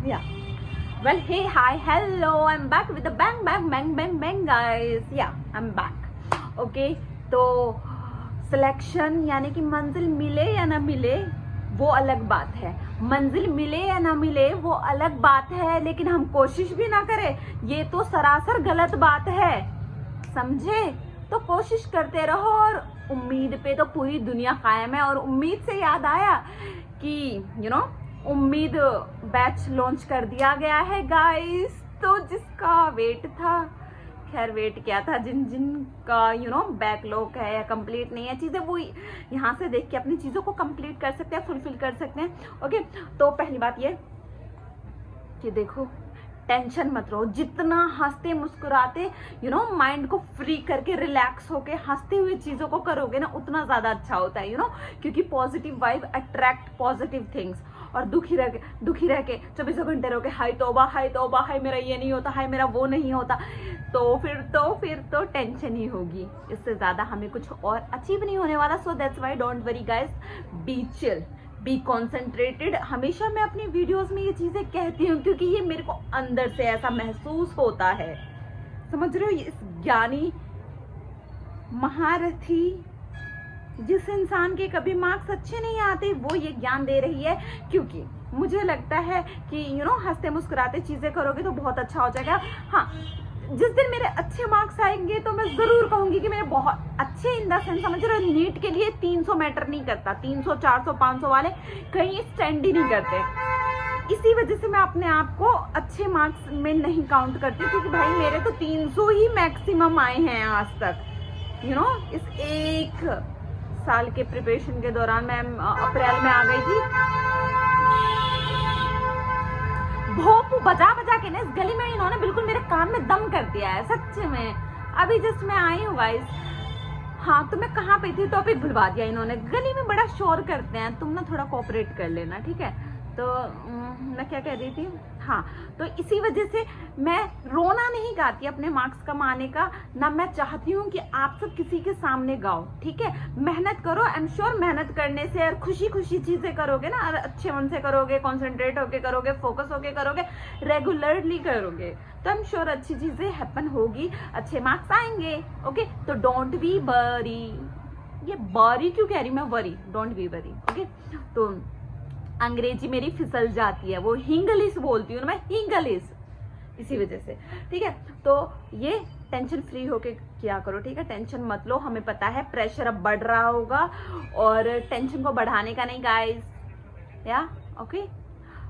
Yeah. Well, hey, hi, hello. I'm back with the bang, bang, bang, bang, bang, guys. Yeah, I'm back. Okay. तो selection यानी कि मंजिल मिले या ना मिले वो अलग बात है। मंजिल मिले या ना मिले वो अलग बात है, लेकिन हम कोशिश भी ना करें ये तो सरासर गलत बात है, समझे? तो कोशिश करते रहो और उम्मीद पे तो पूरी दुनिया कायम है। और उम्मीद से याद आया कि उम्मीद बैच लॉन्च कर दिया गया है गाइस। तो जिसका वेट था, खैर वेट क्या था, जिन जिन का बैकलॉग है या कंप्लीट नहीं है चीज़ें, वो यहाँ से देख के अपनी चीज़ों को कंप्लीट कर सकते हैं, फुलफिल कर सकते हैं। ओके, तो पहली बात ये कि देखो, टेंशन मत रहो। जितना हंसते मुस्कुराते माइंड को फ्री करके रिलैक्स होके हंसते हुए चीज़ों को करोगे ना, उतना ज़्यादा अच्छा होता है क्योंकि positive vibe attract positive things. और दुखी रह के 24 घंटे रहोगे, हाय तौबा, हाय मेरा ये नहीं होता, हाय मेरा वो नहीं होता, तो फिर तो टेंशन ही होगी। इससे ज़्यादा हमें कुछ और अचीव नहीं होने वाला। So that's why don't worry guys, be chill, be concentrated. हमेशा मैं अपनी वीडियोस में ये चीज़ें कहती हूँ क्योंकि ये मेरे को अंदर से ऐसा महसूस होता है, समझ रहे हो? इस ज्ञानी महारथी जिस इंसान के कभी मार्क्स अच्छे नहीं आते, वो ये ज्ञान दे रही है क्योंकि मुझे लगता है कि हंसते मुस्कुराते चीज़ें करोगे तो बहुत अच्छा हो जाएगा। हाँ, जिस दिन मेरे अच्छे मार्क्स आएंगे तो मैं ज़रूर कहूँगी कि मेरे बहुत अच्छे इन द सेंस, समझ रहे हो? नीट के लिए 300 मैटर नहीं करता, 300 400 500 वाले कहीं स्टैंड ही नहीं करते। इसी वजह से मैं अपने आप को अच्छे मार्क्स में नहीं काउंट करती, क्योंकि भाई मेरे तो 300 ही मैक्सिमम आए हैं आज तक। इस एक साल के प्रिपरेशन के दौरान मैं अप्रैल में आ गई थी, भोंपू बजा के ना इस गली में इन्होंने बिल्कुल मेरे कान में दम कर दिया है, सच में। अभी जस्ट मैं आई हूँ गाइस। हाँ, तो मैं कहाँ पे थी, टॉपिक भुलवा दिया इन्होंने। गली में बड़ा शोर करते हैं, तुम ना थोड़ा कोऑपरेट कर लेना, ठीक है? तो मैं क्या कह रही थी? हाँ, तो इसी वजह से मैं रोना नहीं गाती अपने मार्क्स कम आने का, ना मैं चाहती हूँ कि आप सब किसी के सामने गाओ, ठीक है? मेहनत करो, आई एम श्योर मेहनत करने से और खुशी चीज़ें करोगे ना, और अच्छे मन से करोगे, कॉन्सेंट्रेट होके करोगे, फोकस होके करोगे, रेगुलरली करोगे, तो आई एम श्योर अच्छी चीज़ें हैपन होगी, अच्छे मार्क्स आएंगे। ओके, तो डोंट बी वरी। ये वरी क्यों कह रही मैं? Worry, don't be worry. Okay, तो अंग्रेजी मेरी फिसल जाती है, वो हिंगलिश बोलती हूँ ना मैं, हिंगलिश, इसी वजह से, ठीक है? तो ये टेंशन फ्री होके किया करो, ठीक है? टेंशन मत लो। हमें पता है प्रेशर अब बढ़ रहा होगा, और टेंशन को बढ़ाने का नहीं गाइस, या ओके?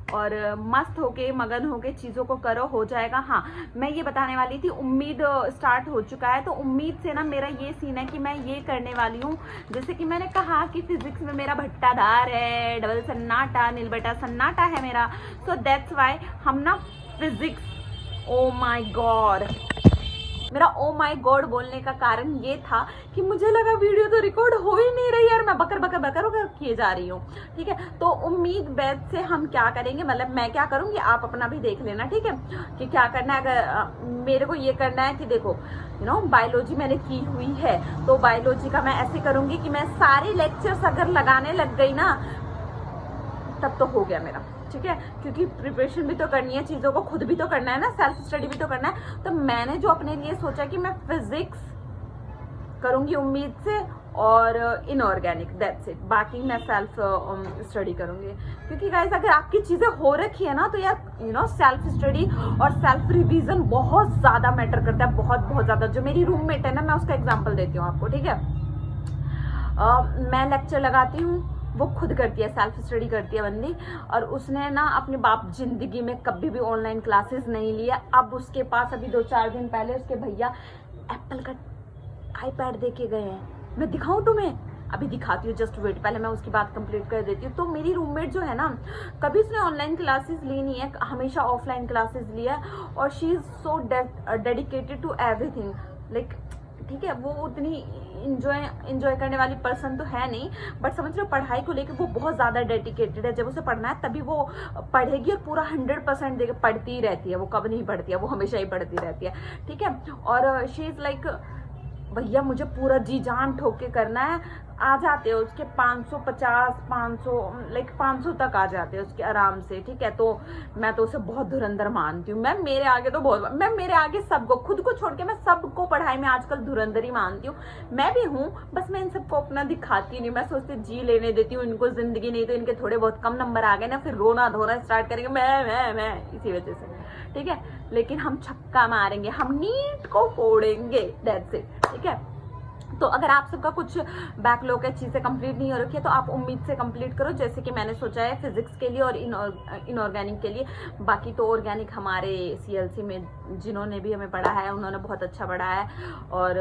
और मस्त होके मगन होके चीज़ों को करो, हो जाएगा। हाँ, मैं ये बताने वाली थी, उम्मीद स्टार्ट हो चुका है, तो उम्मीद से ना मेरा ये सीन है कि मैं ये करने वाली हूँ, जैसे कि मैंने कहा कि फिजिक्स में मेरा भट्टाधार है, डबल सन्नाटा, नील बटा सन्नाटा है मेरा। सो दैट्स वाई हम ना फिजिक्स, ओ माई गॉड, मेरा ओ माई गॉड बोलने का कारण ये था कि मुझे लगा वीडियो तो रिकॉर्ड हो ही नहीं रही यार, मैं बकर किए जा रही हूँ, ठीक है? तो उम्मीद बैच से हम क्या करेंगे, मतलब मैं क्या करूँगी, आप अपना भी देख लेना, ठीक है? कि क्या करना है। अगर मेरे को ये करना है कि देखो बायोलॉजी मैंने की हुई है, तो बायोलॉजी का मैं ऐसे करूँगी कि मैं सारे लेक्चर्स अगर लगाने लग गई ना, तब तो हो गया मेरा, ठीक है? क्योंकि प्रिपरेशन भी तो करनी है, चीज़ों को खुद भी तो करना है ना, सेल्फ स्टडी भी तो करना है। तो मैंने जो अपने लिए सोचा कि मैं फिजिक्स करूँगी उम्मीद से, और इनऑर्गेनिक, दैट्स इट। बाकी मैं सेल्फ स्टडी करूँगी, क्योंकि गाइस अगर आपकी चीज़ें हो रखी है ना, तो यार सेल्फ स्टडी और सेल्फ रिवीजन बहुत ज़्यादा मैटर करता है, बहुत ज़्यादा। जो मेरी रूममेट है ना, मैं उसका एग्जाम्पल देती हूँ आपको, ठीक है? मैं लेक्चर लगाती हूँ, वो खुद करती है, सेल्फ स्टडी करती है बंदी, और उसने ना अपने बाप जिंदगी में कभी भी ऑनलाइन क्लासेस नहीं लिया। अब उसके पास अभी 2-4 दिन पहले उसके भैया एप्पल का आईपैड दे के गए हैं। मैं दिखाऊं तुम्हें? अभी दिखाती हूँ, जस्ट वेट, पहले मैं उसकी बात कंप्लीट कर देती हूँ। तो मेरी रूममेट जो है ना, कभी उसने ऑनलाइन क्लासेस ली नहीं है, हमेशा ऑफलाइन क्लासेस लिया है, और she is so dedicated to everything, like, ठीक है? वो उतनी इंजॉय करने वाली पर्सन तो है नहीं, बट समझ रहे हो, पढ़ाई को लेकर वो बहुत ज़्यादा डेडिकेटेड है। जब उसे पढ़ना है तभी वो पढ़ेगी, और पूरा 100% देकर पढ़ती ही रहती है, वो कब नहीं पढ़ती है, वो हमेशा ही पढ़ती रहती है, ठीक है? और शी इज़ लाइक, भैया मुझे पूरा जी जान ठोक के करना है, आ जाते हैं उसके 550 500 लाइक 500 तक आ जाते हैं उसके आराम से, ठीक है। तो मैं तो उसे बहुत धुरंधर मानती हूँ। मैं मेरे आगे तो बहुत, मैं मेरे आगे सबको, खुद को छोड़ के मैं सबको पढ़ाई में आजकल धुरंधर ही मानती हूँ। मैं भी हूँ, बस मैं इन सबको अपना दिखाती नहीं। मैं सोचती जी लेने देती हूँ इनको जिंदगी, नहीं तो इनके थोड़े बहुत कम नंबर आ गए ना, फिर रोना धोना स्टार्ट करेंगे मैं इसी वजह से, ठीक है। लेकिन हम छक्का मारेंगे, हम नीट को फोड़ेंगे, दैट्स इट, ठीक है। तो अगर आप सबका कुछ बैकलॉग है, चीज़ें कंप्लीट नहीं हो रखी है, तो आप उम्मीद से कंप्लीट करो, जैसे कि मैंने सोचा है फिजिक्स के लिए और इनऑर्गेनिक के लिए। बाकी तो ऑर्गेनिक हमारे सीएलसी में जिन्होंने भी हमें पढ़ा है उन्होंने बहुत अच्छा पढ़ा है। और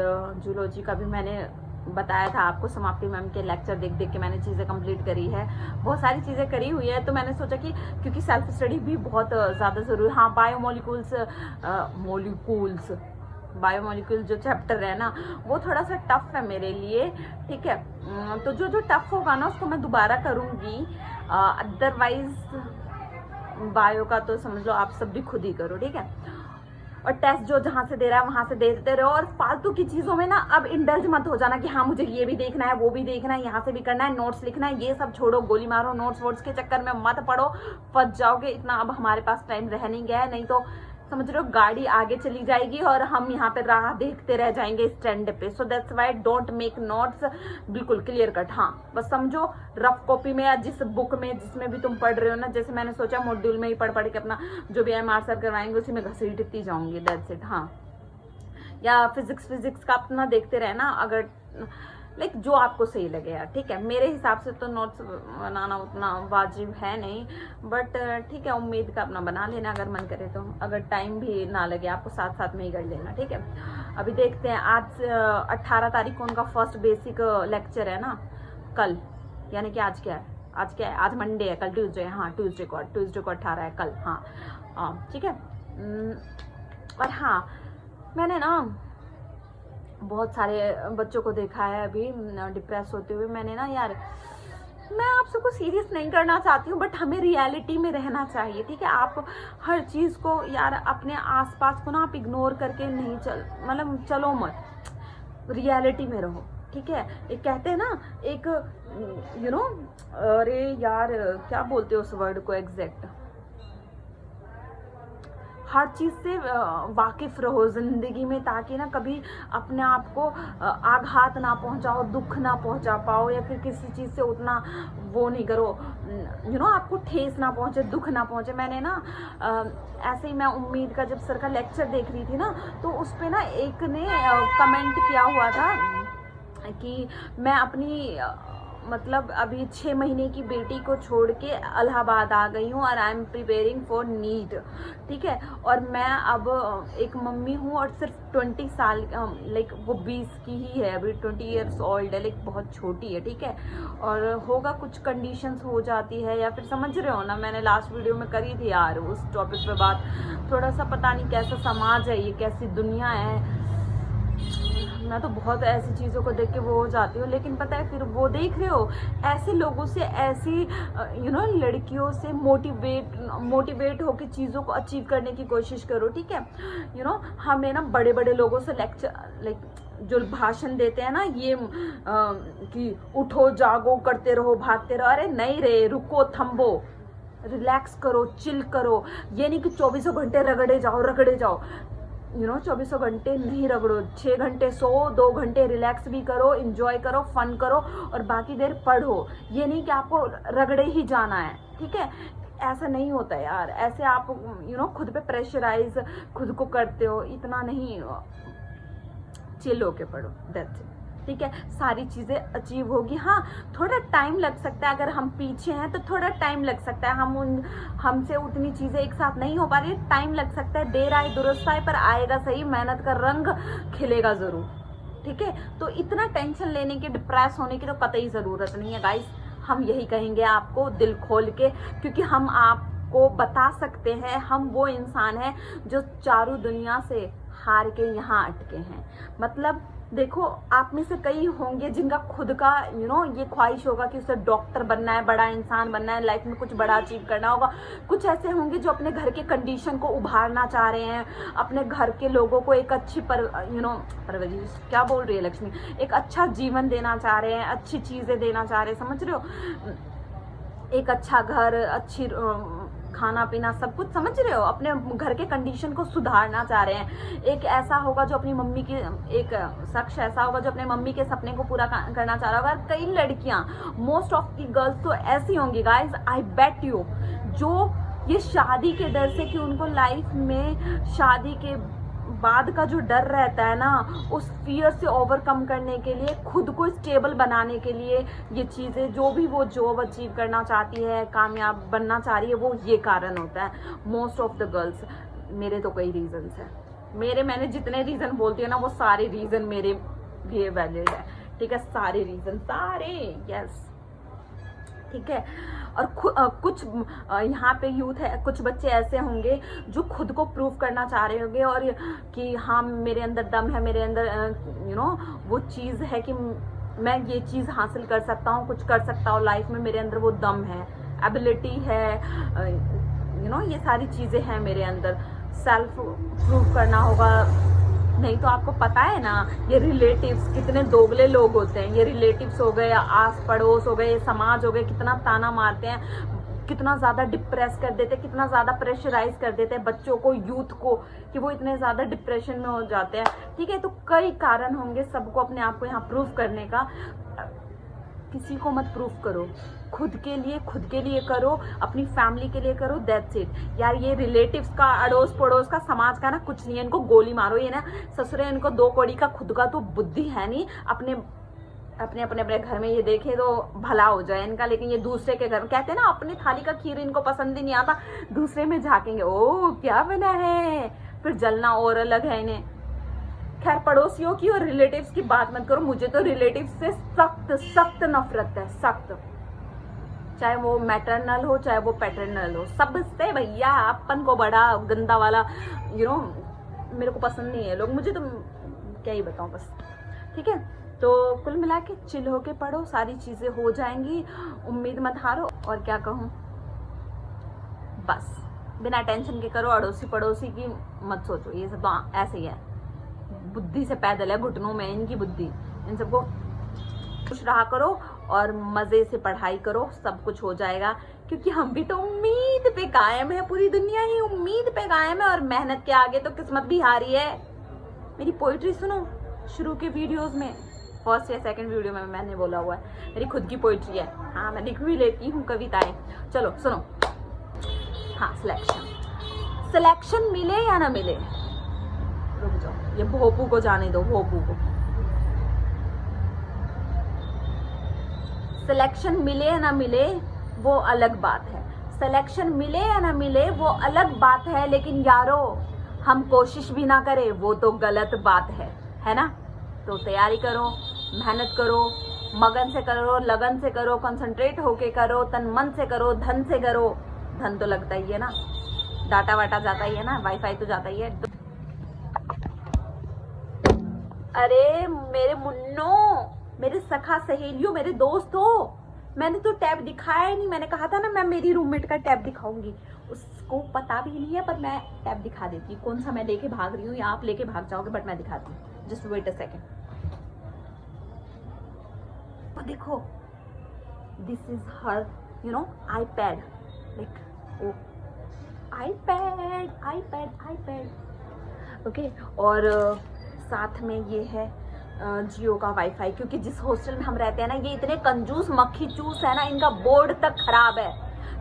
जूलॉजी का भी मैंने बताया था आपको, समाप्ति मैम के लेक्चर देख देख के मैंने चीज़ें कंप्लीट करी है, बहुत सारी चीज़ें करी हुई है। तो मैंने सोचा कि क्योंकि सेल्फ स्टडी भी बहुत ज़्यादा ज़रूरी, हाँ बायोमोलिक्यूल्स जो चैप्टर है ना वो थोड़ा सा टफ है मेरे लिए, ठीक है। तो जो टफ होगा ना उसको मैं दोबारा करूँगी, अदरवाइज बायो का तो समझ लो आप सब भी खुद ही करो, ठीक है। और टेस्ट जो जहाँ से दे रहा है वहाँ से दे देते रहो, और फालतू की चीज़ों में ना अब इंडल्ज मत हो जाना कि हाँ मुझे ये भी देखना है वो भी देखना है, यहाँ से भी करना है, नोट्स लिखना है, ये सब छोड़ो, गोली मारो, नोट्स वोट्स के चक्कर में मत पड़ो, फंस जाओगे। इतना अब हमारे पास टाइम रह नहीं गया है, नहीं तो समझ रहे हो गाड़ी आगे चली जाएगी और हम यहाँ पे राह देखते रह जाएंगे स्टैंड पे। सो that's why don't make notes, बिल्कुल क्लियर कट, हाँ बस समझो रफ कॉपी में या जिस बुक में जिसमें भी तुम पढ़ रहे हो ना, जैसे मैंने सोचा मॉड्यूल में ही पढ़ के अपना जो भी MR सर करवाएंगे उसी में घसीटती जाऊंगी, दैट्स इट, हाँ। या फिजिक्स का अपना देखते रहना, अगर लाइक जो आपको सही लगे यार, ठीक है। मेरे हिसाब से तो नोट्स बनाना उतना वाजिब है नहीं, बट ठीक है, उम्मीद का अपना बना लेना अगर मन करे तो, अगर टाइम भी ना लगे आपको साथ साथ में ही कर लेना, ठीक है। अभी देखते हैं, आज 18 तारीख को उनका फर्स्ट बेसिक लेक्चर है ना, कल, यानी कि आज क्या है, आज मंडे है, कल ट्यूसडे है, हाँ ट्यूसडे को 18 है कल, हाँ ठीक है। और हाँ मैंने ना बहुत सारे बच्चों को देखा है अभी डिप्रेस होते हुए। मैंने ना यार, मैं आप सबको सीरियस नहीं करना चाहती हूँ, बट हमें रियलिटी में रहना चाहिए, ठीक है। आप हर चीज़ को यार अपने आसपास को ना आप इग्नोर करके नहीं चलो मत, रियलिटी में रहो, ठीक है। एक कहते हैं ना, एक अरे यार क्या बोलते हो उस वर्ड को एग्जैक्ट, हर चीज़ से वाकिफ़ रहो ज़िंदगी में, ताकि ना कभी अपने आप को आघात ना पहुंचाओ, दुख ना पहुंचा पाओ, या फिर किसी चीज़ से उतना वो नहीं करो, आपको ठेस ना पहुंचे, दुख ना पहुंचे। मैंने ना ऐसे ही मैं उम्मीद का जब सर का लेक्चर देख रही थी ना, तो उस पर ना एक ने कमेंट किया हुआ था कि मैं अपनी मतलब अभी 6 महीने की बेटी को छोड़ के इलाहाबाद आ गई हूँ और I am preparing for NEET, ठीक है। और मैं अब एक मम्मी हूँ और सिर्फ 20 साल, लाइक वो 20 की ही है, अभी 20 ईयर्स ओल्ड है, लाइक बहुत छोटी है, ठीक है। और होगा कुछ कंडीशंस हो जाती है, या फिर समझ रहे हो ना, मैंने लास्ट वीडियो में करी थी यार उस टॉपिक पे बात, थोड़ा सा पता नहीं कैसा समाज है ये, कैसी दुनिया है। मैं तो बहुत ऐसी चीज़ों को देख के वो हो जाती हूँ, लेकिन पता है फिर वो देख रहे हो ऐसे लोगों से, ऐसी लड़कियों से मोटिवेट होकर चीज़ों को अचीव करने की कोशिश करो, ठीक है। हमें ना बड़े बड़े लोगों से लेक्चर, लाइक जो भाषण देते हैं ना ये कि उठो जागो करते रहो भागते रहो, अरे नहीं रे, रुको थम्बो, रिलैक्स करो, चिल करो। ये नहीं कि 24 घंटे रगड़े जाओ, 24 घंटे नहीं रगड़ो, 6 घंटे सो, 2 घंटे रिलैक्स भी करो, एंजॉय करो, फन करो, और बाकी देर पढ़ो। ये नहीं कि आपको रगड़े ही जाना है, ठीक है। ऐसा नहीं होता यार, ऐसे आप खुद पे प्रेशराइज खुद को करते हो, इतना नहीं, चिल होके पढ़ो, दैट्स इट, ठीक है। सारी चीज़ें अचीव होगी, हाँ थोड़ा टाइम लग सकता है, अगर हम पीछे हैं तो थोड़ा टाइम लग सकता है, हमसे उतनी चीज़ें एक साथ नहीं हो पा रही, टाइम लग सकता है, देर आए दुरुस्त आए, पर आएगा सही, मेहनत का रंग खिलेगा ज़रूर, ठीक है। तो इतना टेंशन लेने की, डिप्रेस होने की तो कतई ज़रूरत नहीं है गाइस। हम यही कहेंगे आपको दिल खोल के, क्योंकि हम आपको बता सकते हैं, हम वो इंसान हैं जो चारों दुनिया से हार के यहाँ अटके हैं। मतलब देखो, आप में से कई होंगे जिनका खुद का ये ख्वाहिश होगा कि उसे डॉक्टर बनना है, बड़ा इंसान बनना है, लाइफ में कुछ बड़ा अचीव करना होगा। कुछ ऐसे होंगे जो अपने घर के कंडीशन को उभारना चाह रहे हैं, अपने घर के लोगों को एक अच्छी परवरिश, क्या बोल रही है लक्ष्मी, एक अच्छा जीवन देना चाह रहे हैं, अच्छी चीज़ें देना चाह रहे हैं, समझ रहे हो, एक अच्छा घर, अच्छी खाना पीना, सब कुछ, समझ रहे हो, अपने घर के कंडीशन को सुधारना चाह रहे हैं। एक ऐसा होगा जो अपनी मम्मी की, एक शख्स ऐसा होगा जो अपने मम्मी के सपने को पूरा करना चाह रहा होगा। कई लड़कियां, मोस्ट ऑफ दी गर्ल्स तो ऐसी होंगी गाइज, आई बेट यू, जो ये शादी के डर से कि उनको लाइफ में शादी के बाद का जो डर रहता है ना, उस फियर से ओवरकम करने के लिए, खुद को स्टेबल बनाने के लिए, ये चीज़ें, जो भी वो जॉब अचीव करना चाहती है, कामयाब बनना चाह रही है, वो ये कारण होता है मोस्ट ऑफ द गर्ल्स। मेरे तो कई रीजंस हैं, मैंने जितने रीज़न बोलती है ना, वो सारे रीज़न मेरे लिए वैलिड है, ठीक है, सारे रीज़न, सारे, यस, ठीक है। और कुछ यहाँ पे यूथ है, कुछ बच्चे ऐसे होंगे जो खुद को प्रूव करना चाह रहे होंगे, और कि हाँ मेरे अंदर दम है, मेरे अंदर वो चीज़ है कि मैं ये चीज़ हासिल कर सकता हूँ, कुछ कर सकता हूँ लाइफ में, मेरे अंदर वो दम है, एबिलिटी है, ये सारी चीज़ें हैं मेरे अंदर। सेल्फ प्रूव करना होगा, नहीं तो आपको पता है ना, ये रिलेटिव्स कितने दोगले लोग होते हैं, ये रिलेटिव्स हो गए, आस पड़ोस हो गए, समाज हो गए, कितना ताना मारते हैं, कितना ज़्यादा डिप्रेस कर देते हैं, कितना ज़्यादा प्रेशराइज कर देते हैं बच्चों को, यूथ को, कि वो इतने ज़्यादा डिप्रेशन में हो जाते हैं, ठीक है। तो कई कारण होंगे, सबको अपने आप को यहाँ प्रूव करने का। किसी को मत प्रूव करो, खुद के लिए करो, अपनी फैमिली के लिए करो, दैट्स इट यार। ये रिलेटिव्स का, अड़ोस पड़ोस का, समाज का ना कुछ नहीं है, इनको गोली मारो, ये ना ससुरे, इनको दो कौड़ी का खुद का तो बुद्धि है नहीं, अपने घर में ये देखे तो भला हो जाए इनका, लेकिन ये दूसरे के घर, कहते हैं ना, अपनी थाली का खीर इनको पसंद ही नहीं आता, दूसरे में झाकेंगे, ओ क्या बना है, फिर जलना और अलग है इन्हें। खैर, पड़ोसियों की और रिलेटिव्स की बात मत करो, मुझे तो रिलेटिव्स से सख्त नफरत है, सख्त, चाहे वो मैटरनल हो चाहे वो पैटर्नल हो, सबसे भैया अपन को बड़ा गंदा वाला मेरे को पसंद नहीं है लोग, मुझे तो क्या ही बताऊं बस, ठीक है। तो कुल मिला के चिल होके पढ़ो, सारी चीज़ें हो जाएंगी, उम्मीद मत हारो, और क्या कहूँ, बस बिना टेंशन के करो, अड़ोसी पड़ोसी की मत सोचो, ये सब तो ऐसे ही है, बुद्धि से पैदल है, घुटनों में इनकी बुद्धि, इन सबको खुश रहा करो और मज़े से पढ़ाई करो, सब कुछ हो जाएगा, क्योंकि हम भी तो उम्मीद पे कायम है, पूरी दुनिया ही उम्मीद पे कायम है, और मेहनत के आगे तो किस्मत भी हारी है। मेरी पोइट्री सुनो, शुरू के वीडियोस में, फर्स्ट या सेकंड वीडियो में मैंने बोला हुआ है, मेरी खुद की पोइट्री है, हाँ मैं लिख भी लेती हूँ कविताएं। चलो सुनो, हाँ, सिलेक्शन मिले या ना मिले, रुक जाओ, ये भोपू को जाने दो, भोपू को। सिलेक्शन मिले या ना मिले वो अलग बात है, सिलेक्शन मिले या ना मिले वो अलग बात है, लेकिन यारो हम कोशिश भी ना करें वो तो गलत बात है ना। तो तैयारी करो, मेहनत करो, मगन से करो, लगन से करो, कंसंट्रेट होके करो, तन मन से करो, धन से करो, धन तो लगता ही है ना, डाटा वाटा जाता ही है ना, वाईफाई तो जाता ही है। अरे मेरे मुन्नो, मेरे सखा सहेलियों, मेरे दोस्तों, मैंने तो टैब दिखाया ही नहीं, मैंने कहा था ना मैं मेरी रूममेट का टैब दिखाऊंगी, उसको पता भी नहीं है, पर मैं टैब दिखा देती हूँ, कौन सा मैं लेके भाग रही हूँ या आप लेके भाग जाओगे, बट मैं दिखाती हूँ, जस्ट वेट अ सेकेंड। तो देखो, this is her iPad, like oh iPad, okay. और साथ में ये है जियो का वाईफाई, क्योंकि जिस हॉस्टल में हम रहते हैं ना, ये इतने कंजूस मक्खी चूस है ना, इनका बोर्ड तक खराब है,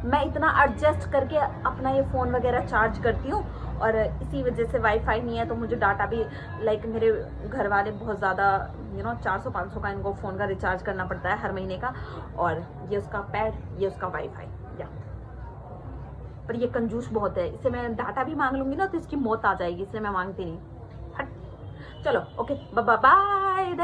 मैं इतना एडजस्ट करके अपना ये फ़ोन वगैरह चार्ज करती हूँ, और इसी वजह से वाईफाई नहीं है तो मुझे डाटा भी, लाइक मेरे घर वाले बहुत ज़्यादा 400-500 का इनको फ़ोन का रिचार्ज करना पड़ता है हर महीने का, और ये उसका पैड, ये उसका वाईफाई, या पर ये कंजूस बहुत है, इससे मैं डाटा भी मांग लूँगी ना तो इसकी मौत आ जाएगी, इसलिए मैं मांगती नहीं। चलो ओके, बाय, दैट्स इट।